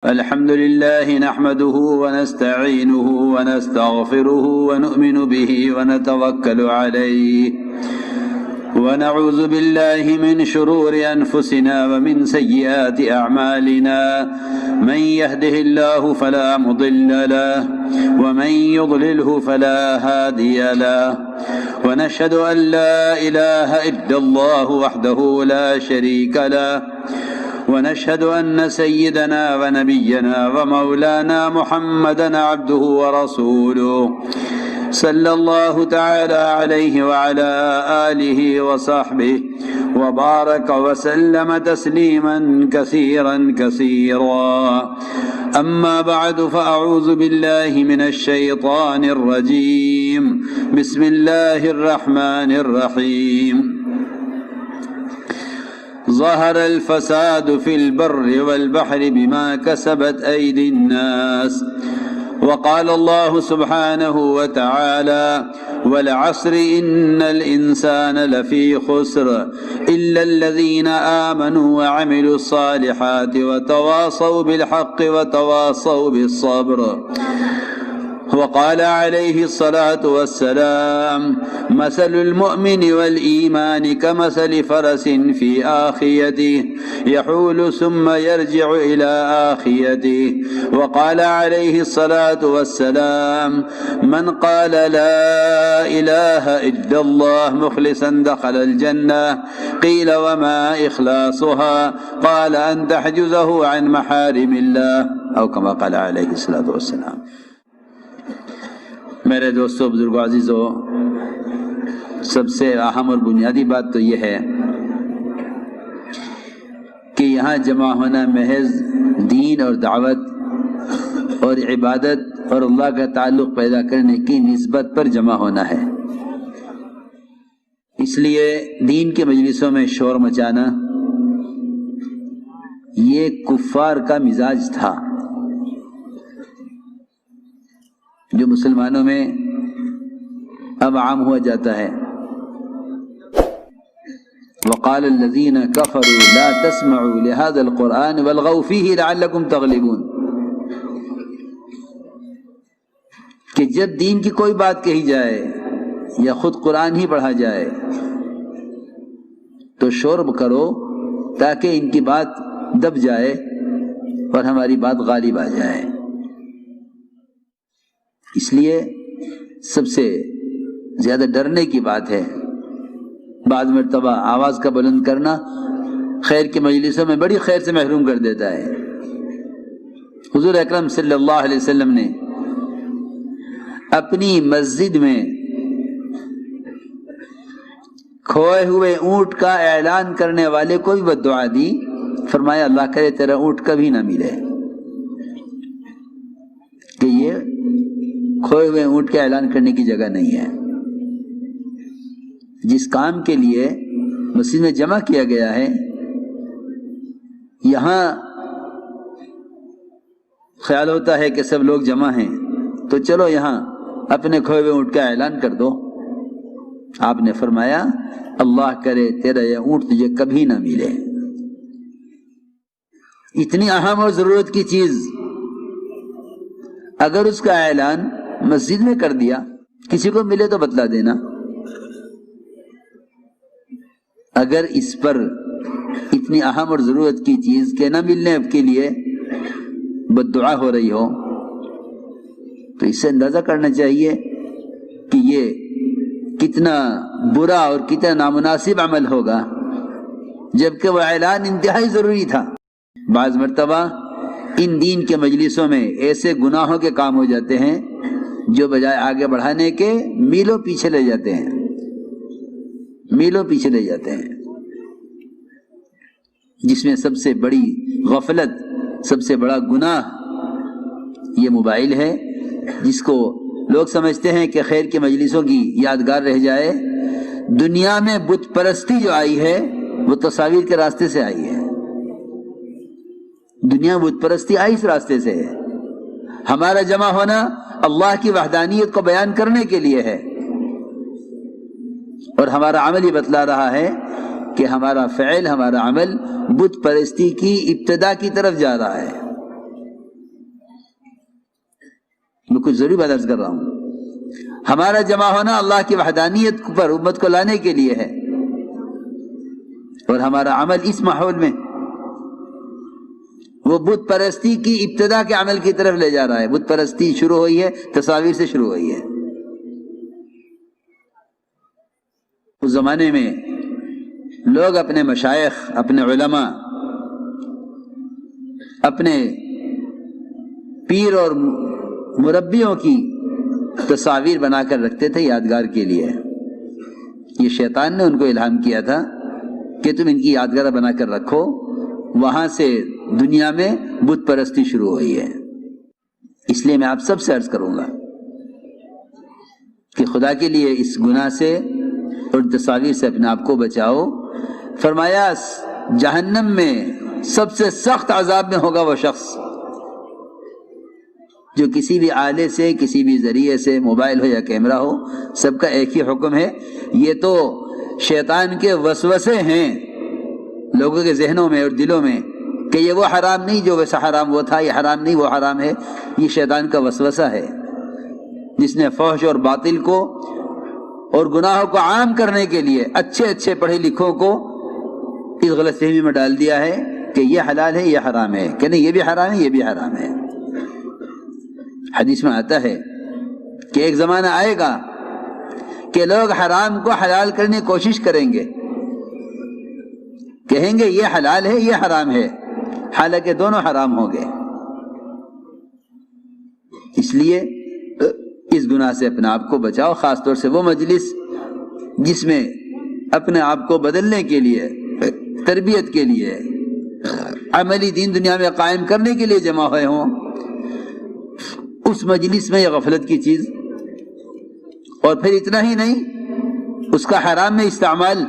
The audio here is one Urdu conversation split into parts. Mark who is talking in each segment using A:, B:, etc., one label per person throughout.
A: الحمد لله نحمده ونستعينه ونستغفره ونؤمن به ونتوكل عليه ونعوذ بالله من شرور أنفسنا ومن سيئات أعمالنا من يهده الله فلا مضل له ومن يضلله فلا هادي له ونشهد أن لا إله إلا الله وحده لا شريك له ونشهد أن سيدنا ونبينا ومولانا محمدا عبده ورسوله صلى الله تعالى عليه وعلى آله وصحبه وبارك وسلم تسليما كثيرا كثيرا أما بعد فأعوذ بالله من الشيطان الرجيم بسم الله الرحمن الرحيم ظهر الفساد في البر والبحر بما كسبت أيدي الناس وقال الله سبحانه وتعالى والعصر إن الإنسان لفي خسر إلا الذين آمنوا وعملوا الصالحات وتواصوا بالحق وتواصوا بالصبر وقال عليه الصلاة والسلام مثل المؤمن والإيمان كمثل فرس في آخيته يحول ثم يرجع إلى آخيته وقال عليه الصلاة والسلام من قال لا إله إلا الله مخلصا دخل الجنة قيل وما إخلاصها قال أن تحجزه عن محارم الله أو كما قال عليه الصلاة والسلام. میرے دوستو بزرگو عزیزو، سب سے اہم اور بنیادی بات تو یہ ہے کہ یہاں جمع ہونا محض دین اور دعوت اور عبادت اور اللہ کا تعلق پیدا کرنے کی نسبت پر جمع ہونا ہے. اس لیے دین کے مجلسوں میں شور مچانا یہ کفار کا مزاج تھا جو مسلمانوں میں اب عام ہوا جاتا ہے. وقال الذين كفروا لا تسمعوا لهذا القرآن والغوا فيه لعلكم تغلبون، کہ جب دین کی کوئی بات کہی جائے یا خود قرآن ہی پڑھا جائے تو شور کرو تاکہ ان کی بات دب جائے اور ہماری بات غالب آ جائے. اس لیے سب سے زیادہ ڈرنے کی بات ہے بعض مرتبہ آواز کا بلند کرنا خیر کے مجلسوں میں بڑی خیر سے محروم کر دیتا ہے. حضور اکرم صلی اللہ علیہ وسلم نے اپنی مسجد میں کھوئے ہوئے اونٹ کا اعلان کرنے والے کو بھی بد دعا دی. فرمایا اللہ کرے تیرا اونٹ کبھی نہ ملے. کہ یہ کھوئے ہوئے اونٹ کے اعلان کرنے کی جگہ نہیں ہے. جس کام کے لیے مسجد میں جمع کیا گیا ہے یہاں خیال ہوتا ہے کہ سب لوگ جمع ہیں تو چلو یہاں اپنے کھوئے ہوئے اونٹ کا اعلان کر دو. آپ نے فرمایا اللہ کرے تیرا یہ اونٹ تجھے کبھی نہ ملے. اتنی اہم اور ضرورت کی چیز اگر اس کا اعلان مسجد میں کر دیا، کسی کو ملے تو بتلا دینا. اگر اس پر اتنی اہم اور ضرورت کی چیز کے نہ ملنے کے لیے بد دعا ہو رہی ہو تو اس سے اندازہ کرنا چاہیے کہ یہ کتنا برا اور کتنا نامناسب عمل ہوگا، جبکہ وہ اعلان انتہائی ضروری تھا. بعض مرتبہ ان دین کے مجلسوں میں ایسے گناہوں کے کام ہو جاتے ہیں جو بجائے آگے بڑھانے کے میلوں پیچھے لے جاتے ہیں، میلوں پیچھے لے جاتے ہیں. جس میں سب سے بڑی غفلت، سب سے بڑا گناہ یہ موبائل ہے، جس کو لوگ سمجھتے ہیں کہ خیر کے مجلسوں کی یادگار رہ جائے. دنیا میں بت پرستی جو آئی ہے وہ تصاویر کے راستے سے آئی ہے. دنیا بت پرستی آئی اس راستے سے ہے. ہمارا جمع ہونا اللہ کی وحدانیت کو بیان کرنے کے لیے ہے، اور ہمارا عمل یہ بتلا رہا ہے کہ ہمارا فعل، ہمارا عمل بت پرستی کی ابتدا کی طرف جا رہا ہے. میں کچھ ضروری بات عرض کر رہا ہوں. ہمارا جمع ہونا اللہ کی وحدانیت پر امت کو لانے کے لیے ہے، اور ہمارا عمل اس ماحول میں وہ بت پرستی کی ابتدا کے عمل کی طرف لے جا رہا ہے. بت پرستی شروع ہوئی ہے تصاویر سے شروع ہوئی ہے. اس زمانے میں لوگ اپنے مشائخ، اپنے علماء، اپنے پیر اور مربیوں کی تصاویر بنا کر رکھتے تھے یادگار کے لیے. یہ شیطان نے ان کو الہام کیا تھا کہ تم ان کی یادگار بنا کر رکھو. وہاں سے دنیا میں بت پرستی شروع ہوئی ہے. اس لیے میں آپ سب سے عرض کروں گا کہ خدا کے لیے اس گناہ سے اور تصاویر سے اپنے آپ کو بچاؤ. فرمایا جہنم میں سب سے سخت عذاب میں ہوگا وہ شخص جو کسی بھی آلے سے، کسی بھی ذریعے سے، موبائل ہو یا کیمرہ ہو، سب کا ایک ہی حکم ہے. یہ تو شیطان کے وسوسے ہیں لوگوں کے ذہنوں میں اور دلوں میں کہ یہ وہ حرام نہیں جو ویسا حرام وہ تھا، یہ حرام نہیں وہ حرام ہے. یہ شیطان کا وسوسہ ہے جس نے فحش اور باطل کو اور گناہوں کو عام کرنے کے لیے اچھے اچھے پڑھے لکھوں کو اس غلط فہمی میں ڈال دیا ہے کہ یہ حلال ہے یہ حرام ہے، کہ نہیں یہ بھی حرام ہے یہ بھی حرام ہے. حدیث میں آتا ہے کہ ایک زمانہ آئے گا کہ لوگ حرام کو حلال کرنے کی کوشش کریں گے، کہیں گے یہ حلال ہے یہ حرام ہے، حالانکہ دونوں حرام ہوں گے. اس لیے اس گناہ سے اپنے آپ کو بچاؤ، خاص طور سے وہ مجلس جس میں اپنے آپ کو بدلنے کے لیے، تربیت کے لیے، عملی دین دنیا میں قائم کرنے کے لیے جمع ہوئے ہوں. اس مجلس میں یہ غفلت کی چیز، اور پھر اتنا ہی نہیں اس کا حرام میں استعمال.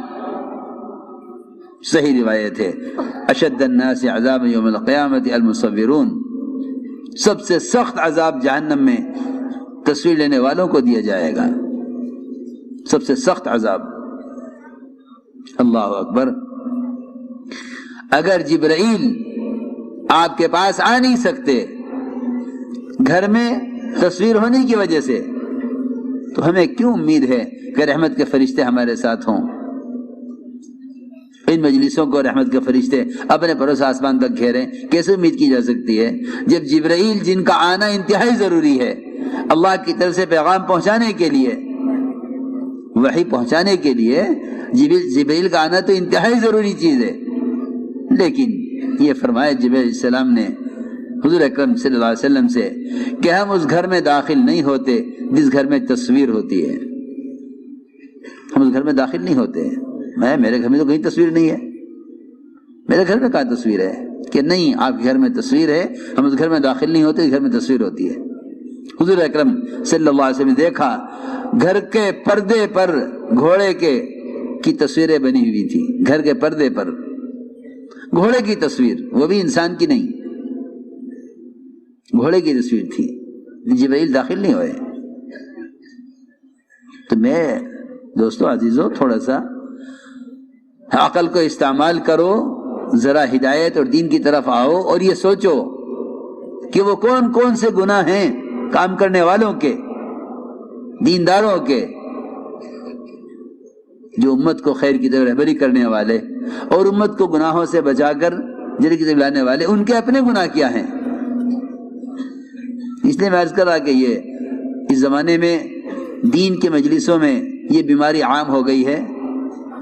A: صحیح روایت ہے اشد الناس عذاب یوم القیامت المصورون، سب سے سخت عذاب جہنم میں تصویر لینے والوں کو دیا جائے گا، سب سے سخت عذاب. اللہ اکبر. اگر جبرائیل آپ کے پاس آ نہیں سکتے گھر میں تصویر ہونے کی وجہ سے، تو ہمیں کیوں امید ہے کہ رحمت کے فرشتے ہمارے ساتھ ہوں؟ ان مجلسوں کو رحمت کے فرشتے اپنے پروس آسمان تک گھیریں، کیسے امید کی جا سکتی ہے جب جبرائیل جن کا آنا انتہائی ضروری ہے اللہ کی طرف سے پیغام پہنچانے کے لیے، وحی پہنچانے کے لیے جبرائیل کا آنا تو انتہائی ضروری چیز ہے. لیکن یہ فرمایا جبرائیل علیہ السلام نے حضور اکرم صلی اللہ علیہ وسلم سے کہ ہم اس گھر میں داخل نہیں ہوتے جس گھر میں تصویر ہوتی ہے. ہم اس گھر میں داخل نہیں ہوتے. میرے گھر میں تو کہیں تصویر نہیں ہے، میرے گھر میں کہاں تصویر ہے؟ کہ نہیں آپ کے گھر میں تصویر ہے، ہم اس گھر میں داخل نہیں ہوتے، اس گھر میں تصویر ہوتی ہے. حضور اکرم صلی اللہ علیہ وسلم نے دیکھا گھر کے پردے پر گھوڑے کی تصویریں بنی ہوئی تھی. گھر کے پردے پر گھوڑے کی تصویر، وہ بھی انسان کی نہیں، گھوڑے کی تصویر تھی. جبرائیل داخل نہیں ہوئے. تو میں دوستو عزیزو تھوڑا سا عقل کو استعمال کرو، ذرا ہدایت اور دین کی طرف آؤ، اور یہ سوچو کہ وہ کون کون سے گناہ ہیں کام کرنے والوں کے، دینداروں کے، جو امت کو خیر کی طرف رہبری کرنے والے اور امت کو گناہوں سے بچا کر جنت کی طرف لانے والے، ان کے اپنے گناہ کیا ہیں. اس لیے میں عرض کر رہا کہ یہ اس زمانے میں دین کے مجلسوں میں یہ بیماری عام ہو گئی ہے.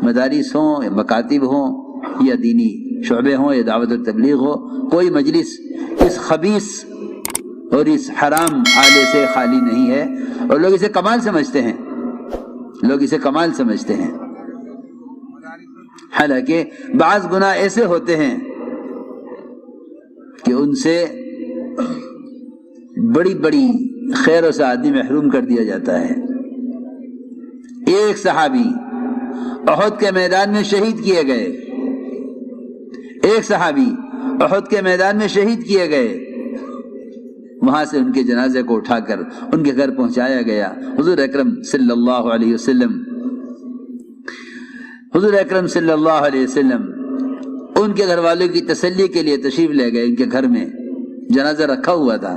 A: مدارس ہوں یا مکاتب ہوں یا دینی شعبے ہوں یا دعوت و تبلیغ ہو، کوئی مجلس اس خبیث اور اس حرام آلے سے خالی نہیں ہے. اور لوگ اسے کمال سمجھتے ہیں، لوگ اسے کمال سمجھتے ہیں. حالانکہ بعض گناہ ایسے ہوتے ہیں کہ ان سے بڑی بڑی خیروں سے آدمی محروم کر دیا جاتا ہے. ایک صحابی احد کے میدان میں شہید کیے گئے، ایک صحابی احد کے میدان میں شہید کیے گئے. وہاں سے ان کے جنازے کو اٹھا کر ان کے گھر پہنچایا گیا. حضور اکرم صلی اللہ علیہ وسلم ان کے گھر والوں کی تسلی کے لیے تشریف لے گئے. ان کے گھر میں جنازہ رکھا ہوا تھا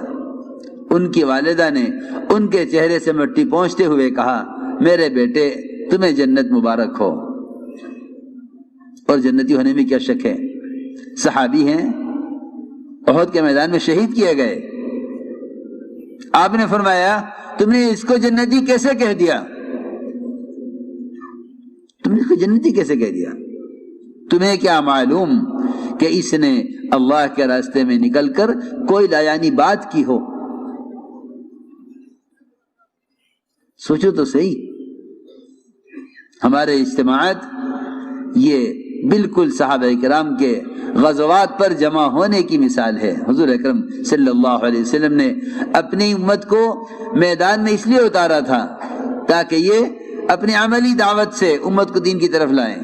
A: ان کی والدہ نے ان کے چہرے سے مٹی پہنچتے ہوئے کہا میرے بیٹے تمہیں جنت مبارک ہو. اور جنتی ہونے میں کیا شک ہے؟ صحابی ہیں، احد کے میدان میں شہید کیے گئے. آپ نے فرمایا تم نے اس کو جنتی کیسے کہہ دیا؟ تم نے اس کو جنتی کیسے کہہ دیا؟ تمہیں کیا معلوم کہ اس نے اللہ کے راستے میں نکل کر کوئی لایانی بات کی ہو؟ سوچو تو صحیح. ہمارے اجتماعات یہ بالکل صحابہ کرام کے غزوات پر جمع ہونے کی مثال ہے. حضور اکرم صلی اللہ علیہ وسلم نے اپنی امت کو میدان میں اس لیے اتارا تھا تاکہ یہ اپنی عملی دعوت سے امت کو دین کی طرف لائیں.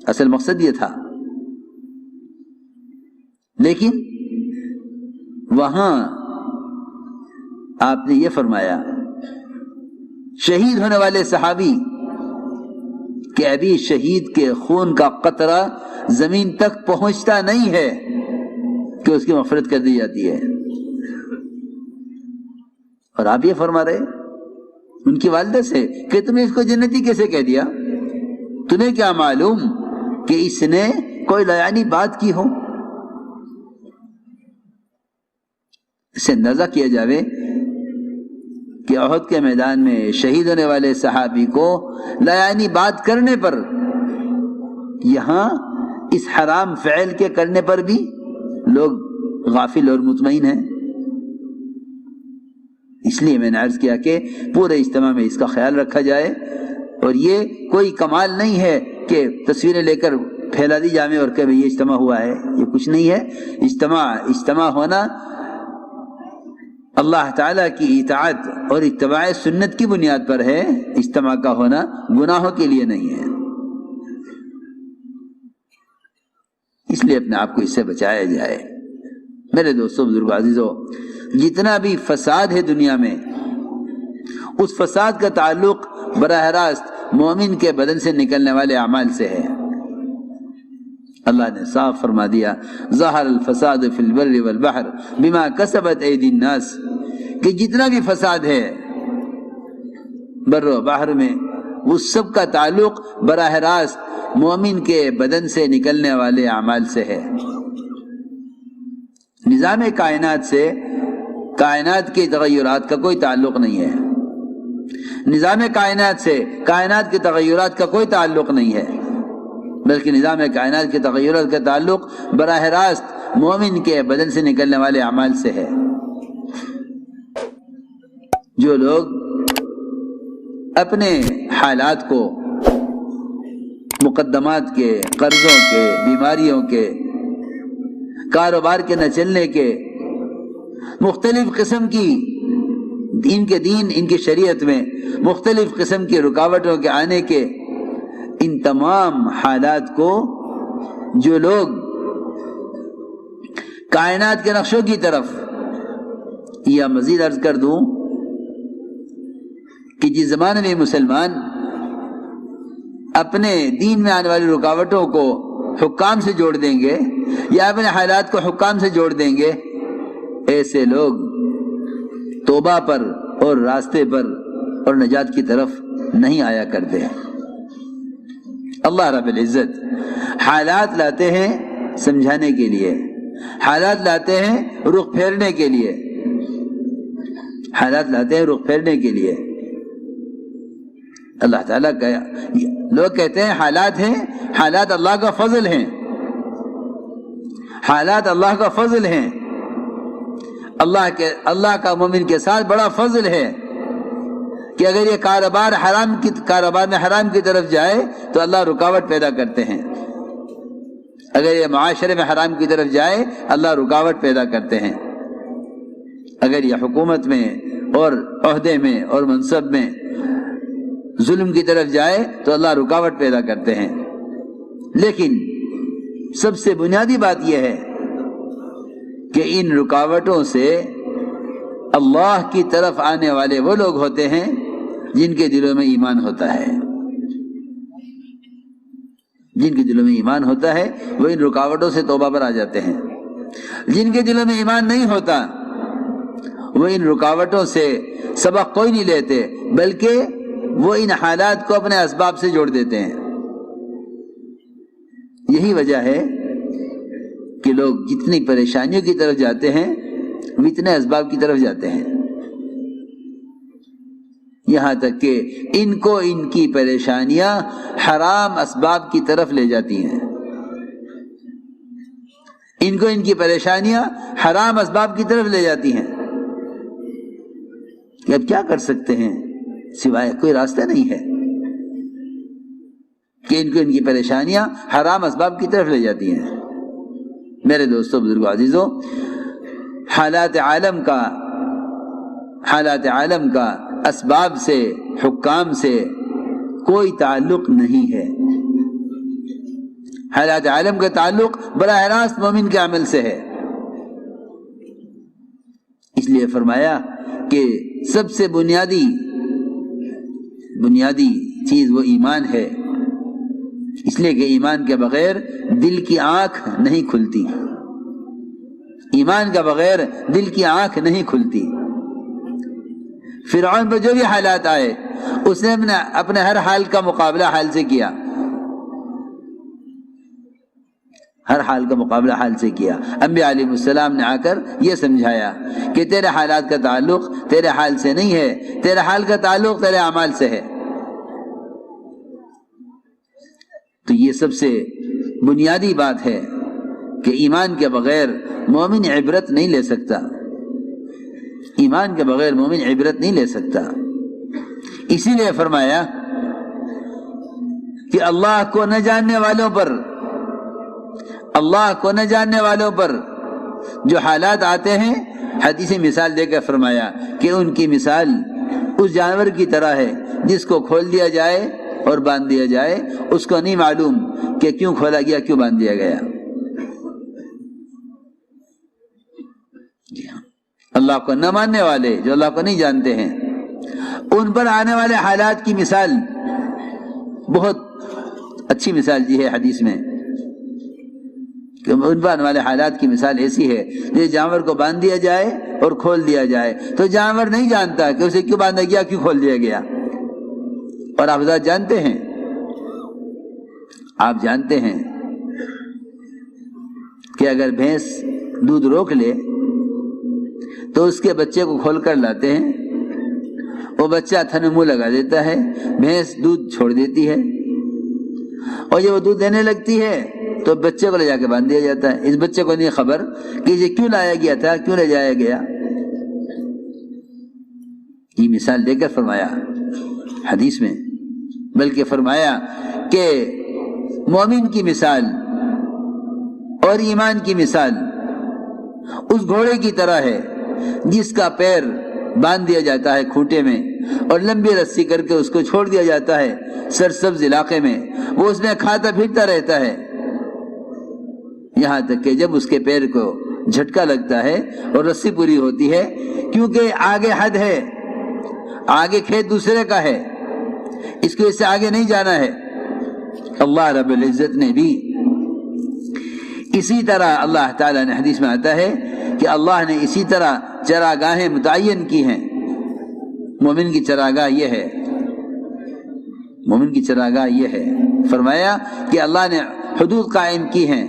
A: اصل مقصد یہ تھا. لیکن وہاں آپ نے یہ فرمایا شہید ہونے والے صحابی کہ ابھی شہید کے خون کا قطرہ زمین تک پہنچتا نہیں ہے کہ اس کی مغفرت کر دی جاتی ہے. اور آپ یہ فرما رہے ان کی والدہ سے کہ تمہیں اس کو جنتی کیسے کہہ دیا؟ تمہیں کیا معلوم کہ اس نے کوئی لایانی بات کی ہو؟ اسے اندازہ کیا جاوے کہ احد کے میدان میں شہید ہونے والے صحابی کو لایانی بات کرنے پر، یہاں اس حرام فعل کے کرنے پر بھی لوگ غافل اور مطمئن ہیں. اس لیے میں نے عرض کیا کہ پورے اجتماع میں اس کا خیال رکھا جائے. اور یہ کوئی کمال نہیں ہے کہ تصویریں لے کر پھیلا دی جامع اور کہ یہ اجتماع ہوا ہے. یہ کچھ نہیں ہے. اجتماع ہونا اللہ تعالیٰ کی اطاعت اور اتباع سنت کی بنیاد پر ہے. اجتماع کا ہونا گناہوں کے لیے نہیں ہے. اس لیے اپنے آپ کو اس سے بچایا جائے. میرے دوستو، بزرگ عزیزو، جتنا بھی فساد ہے دنیا میں، اس فساد کا تعلق براہ راست مومن کے بدن سے نکلنے والے اعمال سے ہے. اللہ نے صاف فرما دیا ظہر الفساد فی البر والبحر بما کسبت ایدی الناس، کہ جتنا بھی فساد ہے بر و بحر میں، اس سب کا تعلق براہ راست مومن کے بدن سے نکلنے والے اعمال سے ہے. نظام کائنات سے کائنات کے تغیرات کا کوئی تعلق نہیں ہے. نظام کائنات سے کائنات کے تغیرات کا کوئی تعلق نہیں ہے، بلکہ نظام کائنات کے تغیرات کا تعلق براہ راست مومن کے بدن سے نکلنے والے اعمال سے ہے. جو لوگ اپنے حالات کو مقدمات کے، قرضوں کے، بیماریوں کے، کاروبار کے نہ چلنے کے، مختلف قسم کی ان کے دین، ان کی شریعت میں مختلف قسم کی رکاوٹوں کے آنے کے، ان تمام حالات کو جو لوگ کائنات کے نقشوں کی طرف، یا مزید عرض کر دوں کہ جس زمانے میں مسلمان اپنے دین میں آنے والی رکاوٹوں کو حکام سے جوڑ دیں گے یا اپنے حالات کو حکام سے جوڑ دیں گے، ایسے لوگ توبہ پر اور راستے پر اور نجات کی طرف نہیں آیا کرتے. اللہ رب العزت حالات لاتے ہیں سمجھانے کے لیے، حالات لاتے ہیں رخ پھیرنے کے لیے، حالات لاتے ہیں رخ پھیرنے کے لیے. اللہ تعالیٰ کا، لوگ کہتے ہیں حالات ہیں، حالات اللہ کا فضل ہیں، حالات اللہ کا فضل ہیں. اللہ کا مومن کے ساتھ بڑا فضل ہے کہ اگر یہ کاروبار میں حرام کی طرف جائے تو اللہ رکاوٹ پیدا کرتے ہیں. اگر یہ معاشرے میں حرام کی طرف جائے اللہ رکاوٹ پیدا کرتے ہیں. اگر یہ حکومت میں اور عہدے میں اور منصب میں ظلم کی طرف جائے تو اللہ رکاوٹ پیدا کرتے ہیں. لیکن سب سے بنیادی بات یہ ہے کہ ان رکاوٹوں سے اللہ کی طرف آنے والے وہ لوگ ہوتے ہیں جن کے دلوں میں ایمان ہوتا ہے. جن کے دلوں میں ایمان ہوتا ہے وہ ان رکاوٹوں سے توبہ پر آ جاتے ہیں. جن کے دلوں میں ایمان نہیں ہوتا وہ ان رکاوٹوں سے سبق کوئی نہیں لیتے، بلکہ وہ ان حالات کو اپنے اسباب سے جوڑ دیتے ہیں۔ یہی وجہ ہے کہ لوگ جتنی پریشانیوں کی طرف جاتے ہیں وہ اتنے اسباب کی طرف جاتے ہیں، یہاں تک کہ ان کو ان کی پریشانیاں حرام اسباب کی طرف لے جاتی ہیں، ان کو ان کی پریشانیاں حرام اسباب کی طرف لے جاتی ہیں۔ کہ اب کیا کر سکتے ہیں، سوائے کوئی راستہ نہیں ہے کہ ان کو ان کی پریشانیاں حرام اسباب کی طرف لے جاتی ہیں۔ میرے دوستو، بزرگو، عزیزو، حالات عالم کا اسباب سے، حکام سے کوئی تعلق نہیں ہے۔ حالات عالم کا تعلق براہ راست مومن کے عمل سے ہے۔ اس لیے فرمایا کہ سب سے بنیادی چیز وہ ایمان ہے، اس لیے کہ ایمان کے بغیر دل کی آنکھ نہیں کھلتی، ایمان کے بغیر دل کی آنکھ نہیں کھلتی۔ فرعون پر جو بھی حالات آئے اس نے اپنے ہر حال کا مقابلہ حال سے کیا، ہر حال کا مقابلہ حال سے کیا۔ انبیاء علیہ السلام نے آ کر یہ سمجھایا کہ تیرے حالات کا تعلق تیرے حال سے نہیں ہے، تیرے حال کا تعلق تیرے اعمال سے ہے۔ تو یہ سب سے بنیادی بات ہے کہ ایمان کے بغیر مومن عبرت نہیں لے سکتا، ایمان کے بغیر مومن عبرت نہیں لے سکتا۔ اسی لیے فرمایا کہ اللہ کو نہ جاننے والوں پر جو حالات آتے ہیں، حدیثی مثال دے کر فرمایا کہ ان کی مثال اس جانور کی طرح ہے جس کو کھول دیا جائے اور باندھ دیا جائے، اس کو نہیں معلوم کہ کیوں کھولا گیا، کیوں باندھ دیا گیا۔ اللہ کو نہ ماننے والے، جو اللہ کو نہیں جانتے ہیں، ان پر آنے والے حالات کی مثال بہت اچھی مثال دی ہے حدیث میں، کہ ان پر آنے والے حالات کی مثال ایسی ہے جیسے جانور کو باندھ دیا جائے اور کھول دیا جائے، تو جانور نہیں جانتا کہ اسے کیوں باندھا گیا، کیوں کھول دیا گیا۔ اور آپ حضرات جانتے ہیں کہ اگر بھینس دودھ روک لے تو اس کے بچے کو کھول کر لاتے ہیں، وہ بچہ تھن منہ لگا دیتا ہے، بھینس دودھ چھوڑ دیتی ہے، اور جب وہ دودھ دینے لگتی ہے تو بچے کو لے جا کے باندھ دیا جاتا ہے۔ اس بچے کو نہیں خبر کہ اسے کیوں لایا گیا تھا، کیوں لے جایا گیا۔ یہ مثال دے کر فرمایا حدیث میں، بلکہ فرمایا کہ مومن کی مثال اور ایمان کی مثال اس گھوڑے کی طرح ہے جس کا پیر باندھ دیا جاتا ہے کھوٹے میں اور لمبی رسی کر کے اس کو چھوڑ دیا جاتا ہے سرسبز علاقے میں، وہ اس میں کھاتا پھرتا رہتا ہے، یہاں تک کہ جب اس کے پیر کو جھٹکا لگتا ہے اور رسی پوری ہوتی ہے، کیونکہ آگے حد ہے، آگے کھیت دوسرے کا ہے، اس کو اس سے آگے نہیں جانا ہے۔ اللہ رب العزت نے بھی اسی طرح، اللہ تعالیٰ نے حدیث میں آتا ہے کہ اللہ نے اسی طرح چراگاہیں متعین کی ہیں۔ مومن کی چراگاہ یہ ہے، مومن کی چراگاہ یہ ہے، فرمایا کہ اللہ نے حدود قائم کی ہیں،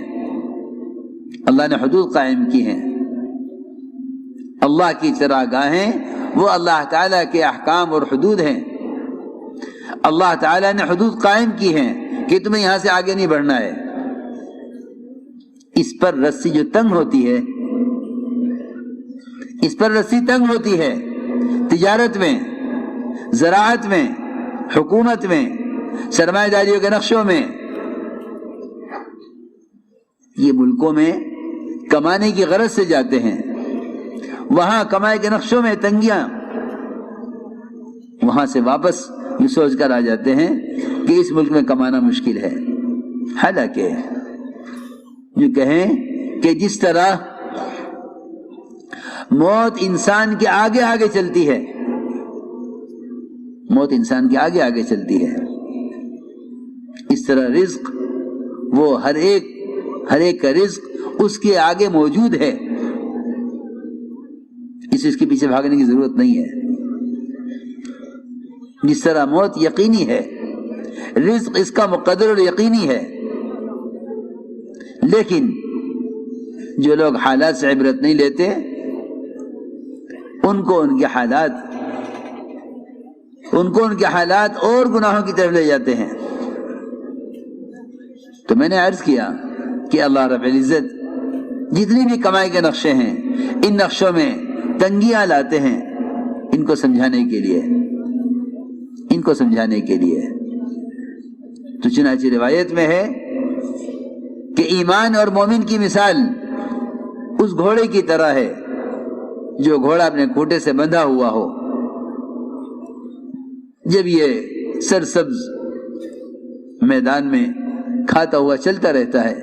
A: اللہ نے حدود قائم کی ہیں۔ اللہ کی چراگاہیں وہ اللہ تعالیٰ کے احکام اور حدود ہیں۔ اللہ تعالیٰ نے حدود قائم کی ہیں کہ تمہیں یہاں سے آگے نہیں بڑھنا ہے۔ اس پر رسی جو تنگ ہوتی ہے، اس پر رسی تنگ ہوتی ہے، تجارت میں، زراعت میں، حکومت میں، سرمایہ داریوں کے نقشوں میں، یہ ملکوں میں کمانے کی غرض سے جاتے ہیں، وہاں کمائی کے نقشوں میں تنگیاں، وہاں سے واپس یہ سوچ کر آ جاتے ہیں کہ اس ملک میں کمانا مشکل ہے۔ حالانکہ جو کہیں کہ جس طرح موت انسان کے آگے آگے چلتی ہے، موت انسان کے آگے آگے چلتی ہے، اس طرح رزق، وہ ہر ایک کا رزق اس کے آگے موجود ہے، اس کے پیچھے بھاگنے کی ضرورت نہیں ہے۔ جس طرح موت یقینی ہے، رزق اس کا مقدر اور یقینی ہے، لیکن جو لوگ حالات سے عبرت نہیں لیتے ان کو ان کے حالات اور گناہوں کی طرف لے جاتے ہیں۔ تو میں نے عرض کیا کہ اللہ رب العزت جتنی بھی کمائی کے نقشے ہیں، ان نقشوں میں تنگیاں لاتے ہیں ان کو سمجھانے کے لیے۔ تو چنانچہ روایت میں ہے کہ ایمان اور مومن کی مثال اس گھوڑے کی طرح ہے جو گھوڑا اپنے کھوٹے سے بندھا ہوا ہو۔ جب یہ سرسبز میدان میں کھاتا ہوا چلتا رہتا ہے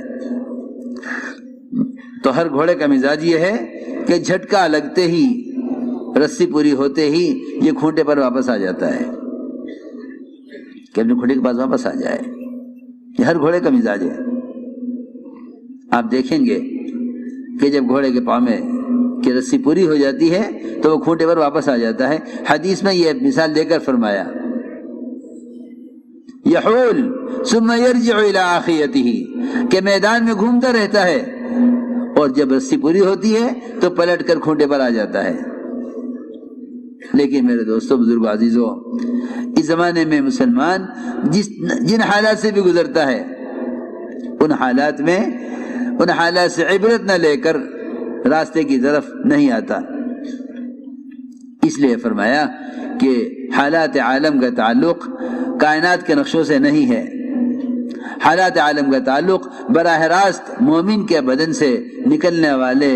A: تو ہر گھوڑے کا مزاج یہ ہے کہ جھٹکا لگتے ہی، رسی پوری ہوتے ہی یہ کھوٹے پر واپس آ جاتا ہے، کہ اپنے کھوٹے کے پاس واپس آ جائے۔ یہ ہر گھوڑے کا مزاج ہے۔ آپ دیکھیں گے کہ جب گھوڑے کے پاؤں میں کی رسی پوری ہو جاتی ہے تو وہ کھوٹے پر واپس آ جاتا ہے۔ حدیث میں یہ مثال دے کر فرمایا یحول ثم یرجع الی آخیتہ، کہ میدان میں گھومتا رہتا ہے اور جب رسی پوری ہوتی ہے تو پلٹ کر کھوٹے پر آ جاتا ہے۔ لیکن میرے دوستوں، بزرگوں، عزیزوں، اس زمانے میں مسلمان جن حالات سے بھی گزرتا ہے ان حالات سے عبرت نہ لے کر راستے کی طرف نہیں آتا۔ اس لیے فرمایا کہ حالات عالم کا تعلق کائنات کے نقشوں سے نہیں ہے، حالات عالم کا تعلق براہ راست مومن کے بدن سے نکلنے والے